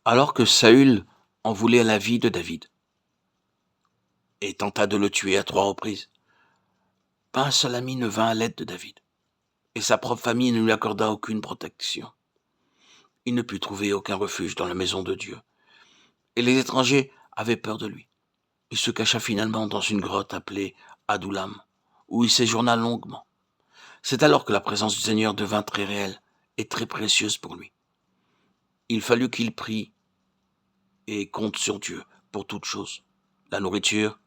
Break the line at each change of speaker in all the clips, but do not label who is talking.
Alors que Saül en voulait à la vie de David et tenta de le tuer à 3 reprises, pas un seul ami ne vint à l'aide de David, et sa propre famille ne lui accorda aucune protection. Il ne put trouver aucun refuge dans la maison de Dieu, et les étrangers avaient peur de lui. Il se cacha finalement dans une grotte appelée Adullam, où il séjourna longuement. C'est alors que la présence du Seigneur devint très réelle et très précieuse pour lui. Il fallut qu'il prie et compte sur Dieu pour toutes choses, la nourriture,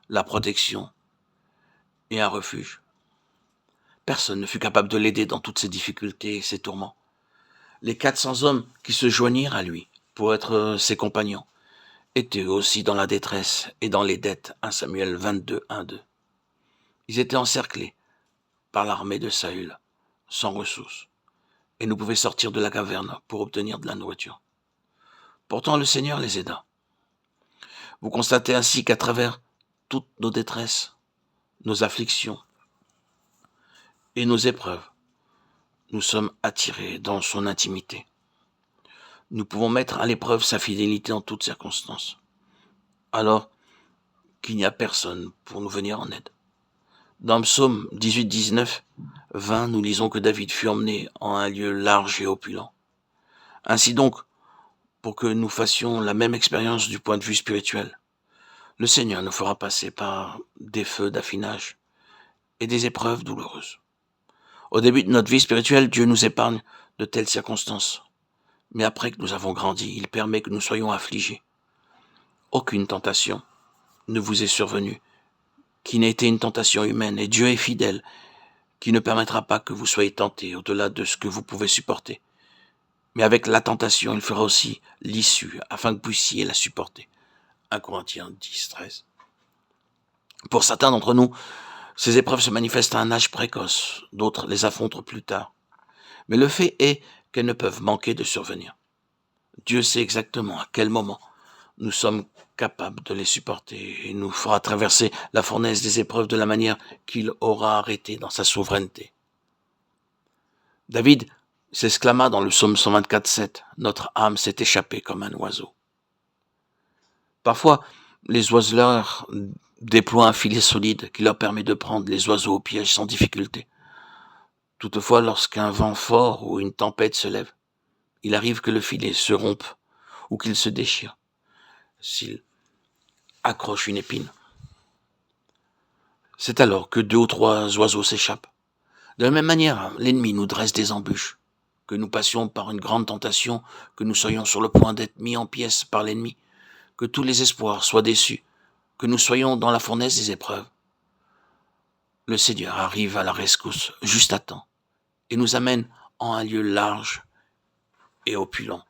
la protection et un refuge. Personne ne fut capable de l'aider dans toutes ses difficultés et ses tourments. Les 400 hommes qui se joignirent à lui pour être ses compagnons étaient eux aussi dans la détresse et dans les dettes. 1 Samuel 22, 1-2. Ils étaient encerclés par l'armée de Saül, sans ressources, et ne pouvaient sortir de la caverne pour obtenir de la nourriture. Pourtant le Seigneur les aida. Vous constatez ainsi qu'à travers toutes nos détresses, nos afflictions et nos épreuves, nous sommes attirés dans son intimité. Nous pouvons mettre à l'épreuve sa fidélité en toutes circonstances, alors qu'il n'y a personne pour nous venir en aide. Dans Psaume 18, 19, 20, nous lisons que David fut emmené en un lieu large et opulent. Ainsi donc, pour que nous fassions la même expérience du point de vue spirituel, le Seigneur nous fera passer par des feux d'affinage et des épreuves douloureuses. Au début de notre vie spirituelle, Dieu nous épargne de telles circonstances. Mais après que nous avons grandi, il permet que nous soyons affligés. Aucune tentation ne vous est survenue qui n'ait été une tentation humaine, et Dieu est fidèle, qui ne permettra pas que vous soyez tentés au-delà de ce que vous pouvez supporter. Mais avec la tentation, il fera aussi l'issue, afin que vous puissiez la supporter. 1 Corinthiens 10, 13. Pour certains d'entre nous, ces épreuves se manifestent à un âge précoce, d'autres les affrontent plus tard. Mais le fait est qu'elles ne peuvent manquer de survenir. Dieu sait exactement à quel moment nous sommes capables de les supporter et nous fera traverser la fournaise des épreuves de la manière qu'il aura arrêté dans sa souveraineté. David s'exclama dans le psaume 124, 7, « Notre âme s'est échappée comme un oiseau. » Parfois, les oiseleurs déploient un filet solide qui leur permet de prendre les oiseaux au piège sans difficulté. Toutefois, lorsqu'un vent fort ou une tempête se lève, il arrive que le filet se rompe ou qu'il se déchire s'il accroche une épine. C'est alors que 2 ou 3 oiseaux s'échappent. De la même manière, l'ennemi nous dresse des embûches, que nous passions par une grande tentation, que nous soyons sur le point d'être mis en pièces par l'ennemi, que tous les espoirs soient déçus, que nous soyons dans la fournaise des épreuves. Le Seigneur arrive à la rescousse juste à temps et nous amène en un lieu large et opulent